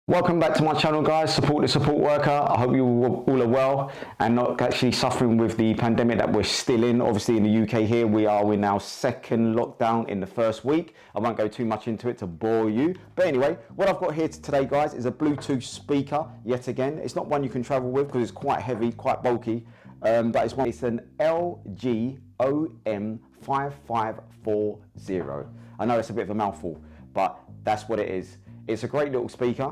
Welcome back to my channel, guys. Support the support worker. I hope you all are well and not actually suffering with the pandemic that we're still in. Obviously in the UK here, we're now second lockdown in the first week. I won't go too much into it to bore you. But anyway, what I've got here today, guys, is a Bluetooth speaker yet again. It's not one you can travel with because it's quite heavy, quite bulky. But it's an LG OM5540. I know it's a bit of a mouthful, but that's what it is. It's a great little speaker.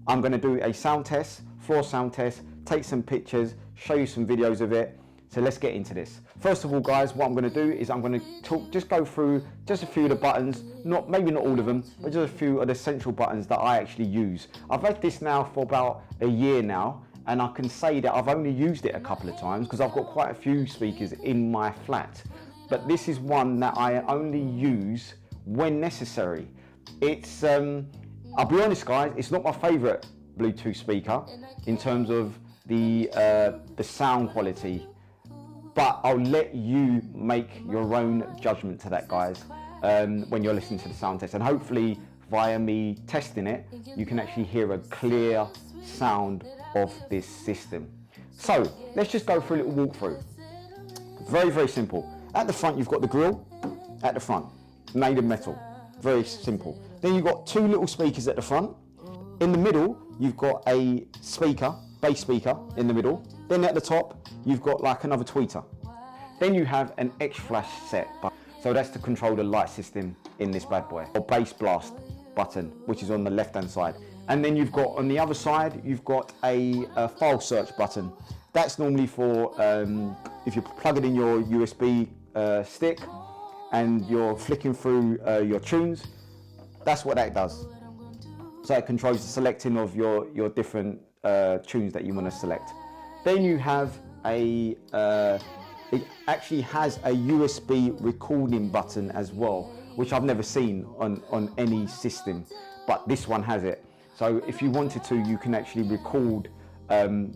I'm going to do a sound test, floor sound test, take some pictures, show you some videos of it. So let's get into this. First of all, guys, what I'm going to do is I'm going to just go through just a few of the buttons, maybe not all of them, but just a few of the essential buttons that I actually use. I've had this now for about a year now, and I can say that I've only used it a couple of times because I've got quite a few speakers in my flat. But this is one that I only use when necessary. It's I'll be honest, guys, it's not my favorite Bluetooth speaker in terms of the sound quality, but I'll let you make your own judgment to that, guys, when you're listening to the sound test. And hopefully via me testing it, you can actually hear a clear sound of this system. So let's just go through a little walkthrough. Very, very simple. At the front, you've got the grill at the front, made of metal. Very simple. Then you've got two little speakers at the front. In the middle, you've got a speaker, bass speaker in the middle. Then at the top, you've got like another tweeter. Then you have an X-Flash set button. So that's to control the light system in this bad boy. Or bass blast button, which is on the left-hand side. And then you've got, on the other side, you've got a file search button. That's normally for, if you plug it in your USB stick and you're flicking through your tunes, that's what that does. So it controls the selecting of your different tunes that you want to select. Then you have it actually has a USB recording button as well, which I've never seen on any system, but this one has it. So if you wanted to, you can actually record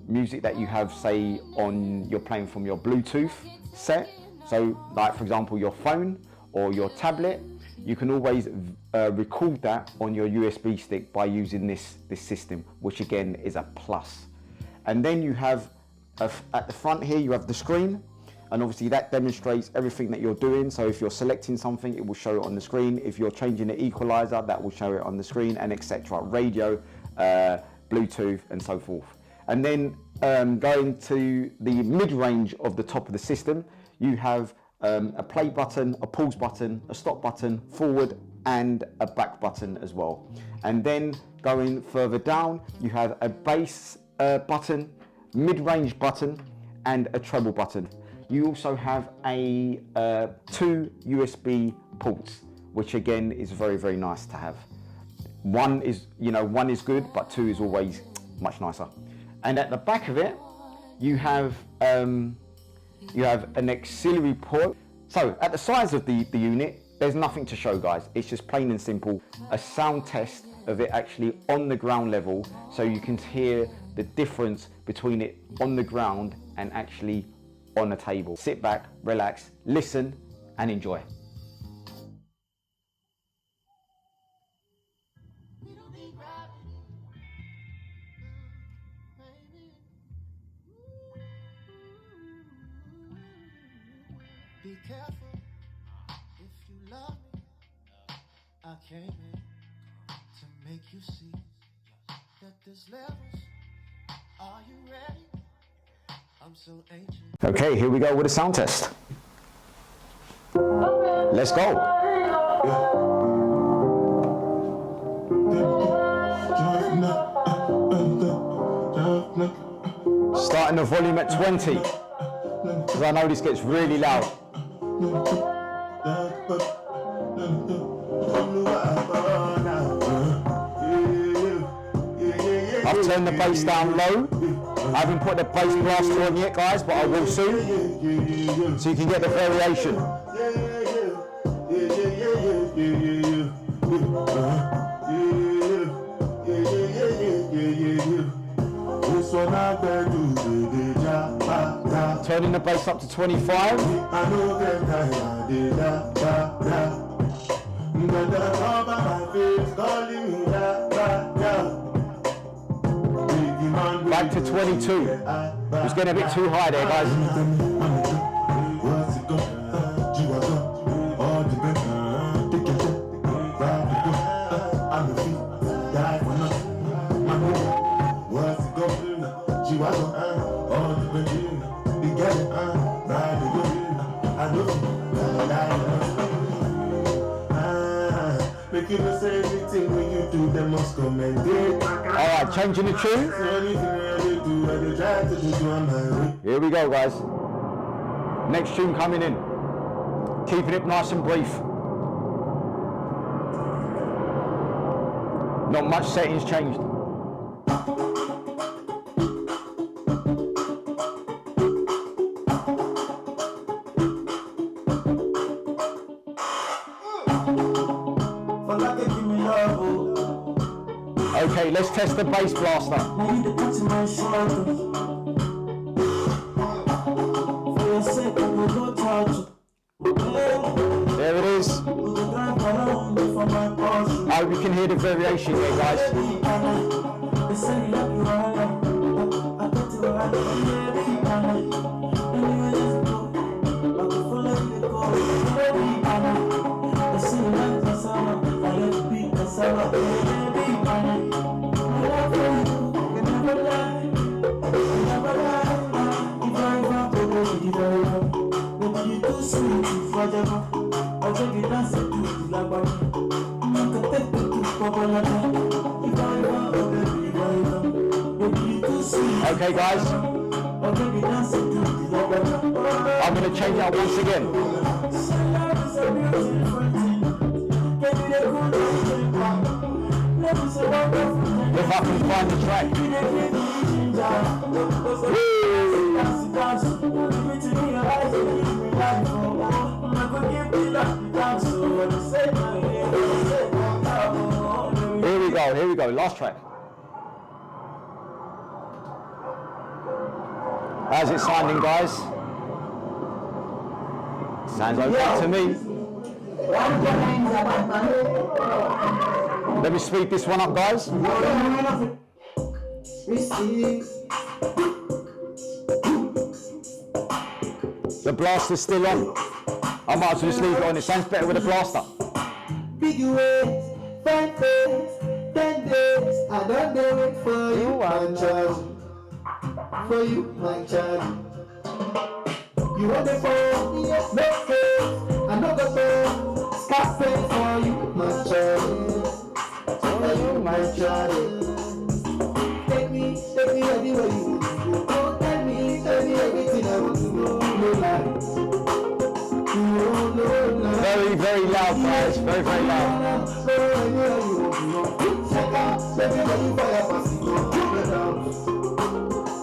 music that you have, say, you're playing from your Bluetooth set. So like, for example, your phone or your tablet, you can always record that on your USB stick by using this system, which again is a plus. And then you have, at the front here, you have the screen, and obviously that demonstrates everything that you're doing. So if you're selecting something, it will show it on the screen. If you're changing the equalizer, that will show it on the screen, and etc. Radio, Bluetooth, and so forth. And then going to the mid-range of the top of the system, you have a play button, a pause button, a stop button, forward and a back button as well. And then going further down, you have a bass button, mid-range button, and a treble button. You also have a 2 USB ports, which again is very, very nice to have. One is good, but 2 is always much nicer. And at the back of it, you have an auxiliary port. So at the size of the unit, there's nothing to show, guys. It's just plain and simple, a sound test of it actually on the ground level, so you can hear the difference between it on the ground and actually on a table. Sit back, relax, listen and enjoy. Be careful if you love me. I came in to make you see that there's levels. Are you ready? I'm so anxious. Okay, here we go with a sound test. Let's go. Starting the volume at 20, because I know this gets really loud. I've turned the bass down low. I haven't put the bass blaster on yet, guys, but I will soon, so you can get the variation. Turning the bass up to 25. to 22. It was getting a bit too high there, guys. Alright, changing the tune. Here we go, guys. Next tune coming in. Keeping it nice and brief. Not much settings changed. Okay, let's test the bass blaster. There it is. I hope you can hear the variation here, guys. Okay, guys, I'm going to change that once again. If I can find the track. Here we go, last track. How's it sounding, guys? Sounds okay to me. Let me speed this one up, guys. The blaster's still on. I might as well just leave it on. It sounds better with a blaster. I don't do it for you, my child. For you, my child. You want the phone? Yes, no face. I know the phone. Scarface for you, my child. For you, my child. Take me anywhere you want to go. Don't tell me everything I want to know. No lies. No. Very, very loud, guys. Very, very loud.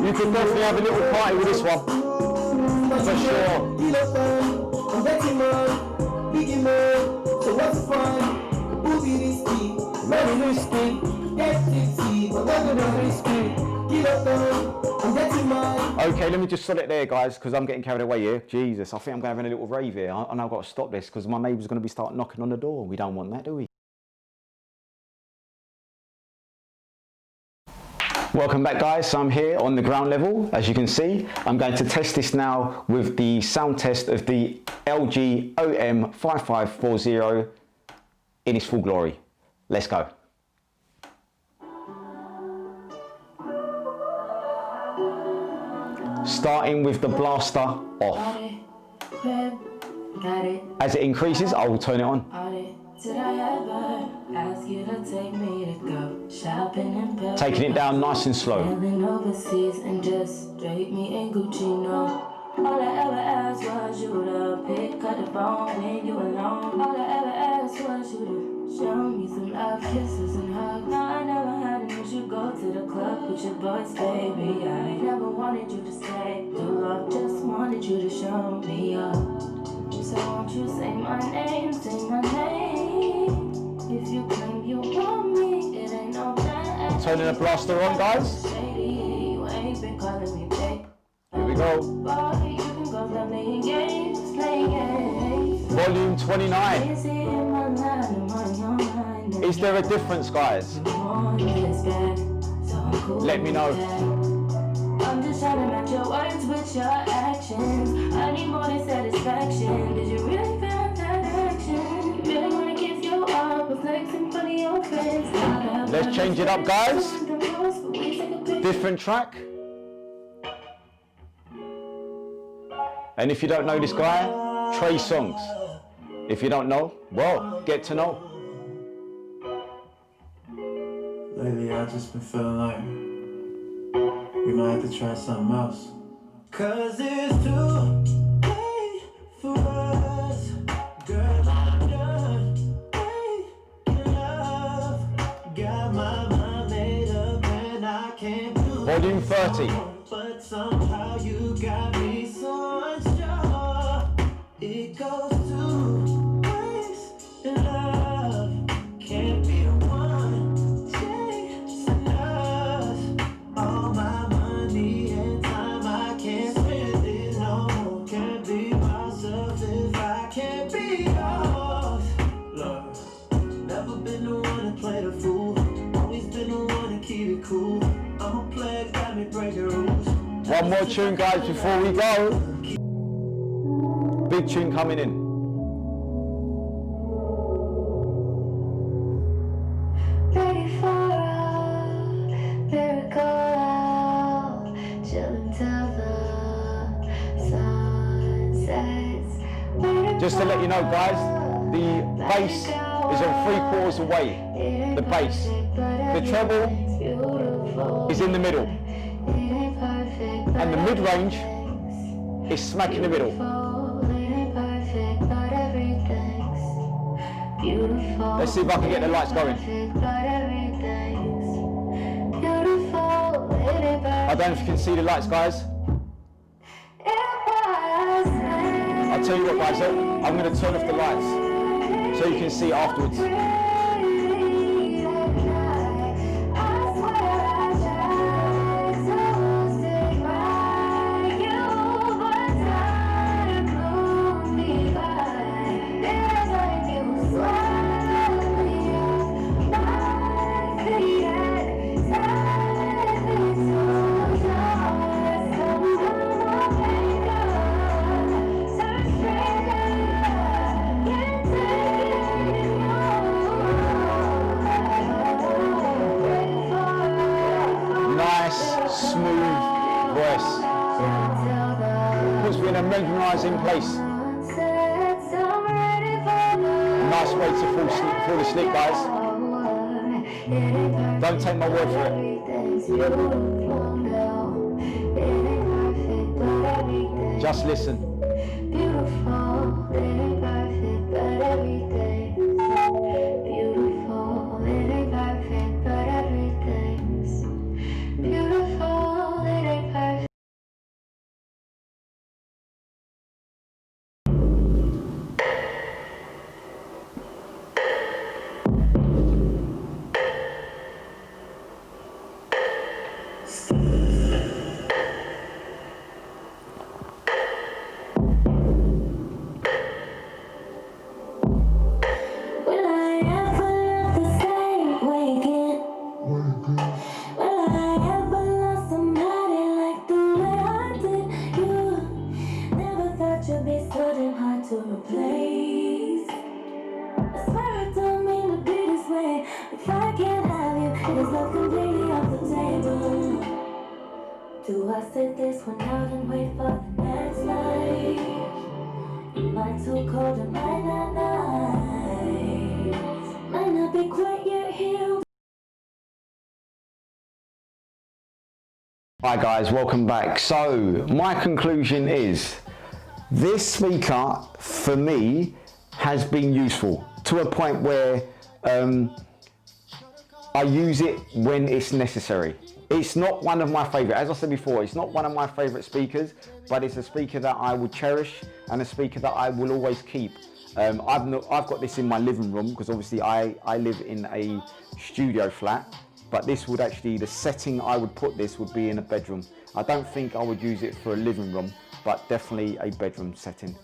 You can definitely have a little party with this one. For sure. So what's fun? Movie risky, very risky. Okay, let me just sort it there, guys, because I'm getting carried away here. Jesus, I think I'm having a little rave here, and I've got to stop this because my neighbour's going to be start knocking on the door. We don't want that, do we? Welcome back, guys. So I'm here on the ground level. As you can see, I'm going to test this now with the sound test of the LG OM5540 in its full glory. Let's go. Starting with the blaster off. As it increases, I will turn it on. Did I ever ask you to take me to go shopping in Paris? Taking it down nice and slow. Overseas and just drape me in Gucci, no. All I ever asked was you to pick up the phone when you alone. All I ever asked was you to show me some love, kisses and hugs. No, I never had an issue. Go to the club with your boys, baby. I never wanted you to stay too long, just wanted you to show me up. So won't you say my name, say my name. If you claim you want me, it ain't no bad. Turning the blaster on, guys. You ain't been calling me babe. Here we go. Boy, you can go stop playing games, playing games. Volume 29. Is there a difference, guys? Let me know. I'm just trying to match your words with your actions. I need more than satisfaction. Did you really feel that action? You really wanna give you up and flex in front of your friends. Let's change it up, guys. Different track. And if you don't know this guy, Trey Songs. If you don't know, well, get to know. Lately I just been feeling like we might have to try something else. Cause it's too late for us. Girl, I'm done making love. Got my mind made up and I can't do Volume 30. but somehow you got me so unsure. It goes to waste in love. Can't be the one chasing us. All my money and time I can't spend it no more. Can't be myself if I can't be yours. Look, never been the one to play the fool. Always been the one to keep it cool. I'm a player, got me break the rules. One more tune, guys, before we go. Big tune coming in. Ready for a miracle, chilling till the sun sets. Just to let you know, guys, the bass is on 3/4 away. The bass. The treble is in the middle. And the mid-range is smack in the middle. Let's see if I can get the lights going. I don't know if you can see the lights, guys. I'll tell you what, guys, I'm going to turn off the lights so you can see afterwards. Smooth voice. Puts me in a mesmerising place. Nice way to fall asleep, guys. Don't take my word for it. Just listen. Beautiful, it ain't perfect, but everything's beautiful. It ain't perfect, but everything's beautiful. It ain't perfect. Will I ever love the same way again? Will I ever love somebody like the way I did you? Never thought you'd be so damn hard to replace. I swear I don't mean to be this way. If I can't have you, it's not completely off the table. Do I sit this one out and wait for the next night? Am I too cold? Am I not nice? Might not be quite yet healed. Hi guys, welcome back. So my conclusion is this speaker for me has been useful to a point where I use it when it's necessary. It's not one of my favorite, as I said before, it's not one of my favorite speakers, but it's a speaker that I will cherish and a speaker that I will always keep. I've got this in my living room because obviously I live in a studio flat, but this would actually, the setting I would put this would be in a bedroom. I don't think I would use it for a living room, but definitely a bedroom setting.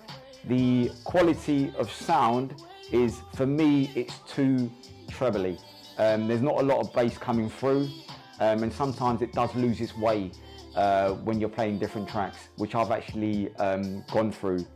The quality of sound is, for me, it's too trebly. There's not a lot of bass coming through, and sometimes it does lose its way. when you're playing different tracks, which I've actually gone through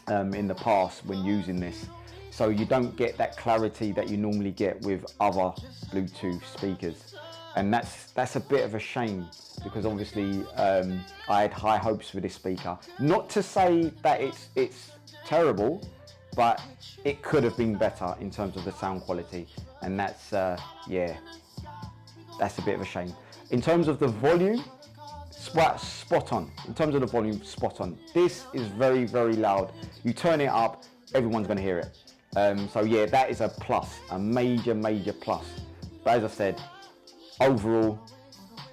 in the past when using this. So you don't get that clarity that you normally get with other Bluetooth speakers. And that's a bit of a shame, because obviously I had high hopes for this speaker. Not to say that it's terrible, but it could have been better in terms of the sound quality, and that's yeah, that's a bit of a shame. In terms of the volume, spot on. In terms of the volume, spot on. This is very, very loud. You turn it up, everyone's going to hear it. So yeah, that is a plus, a major, major plus. But as I said, overall,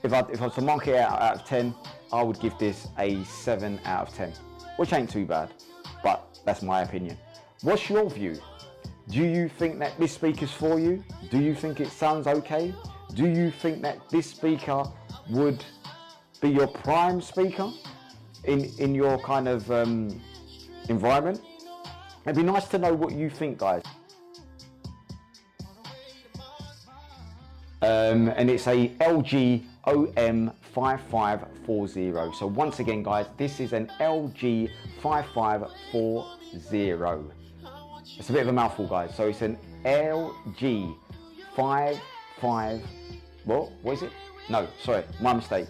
if I was to mark it out of 10, I would give this a 7 out of 10, which ain't too bad, but that's my opinion. What's your view? Do you think that this speaker's for you? Do you think it sounds okay? Do you think that this speaker would be your prime speaker in your kind of environment? It'd be nice to know what you think, guys. And it's a LG OM5540. So once again, guys, this is an LG 5540. It's a bit of a mouthful, guys. So it's an LG 55. What is it? No, sorry, my mistake.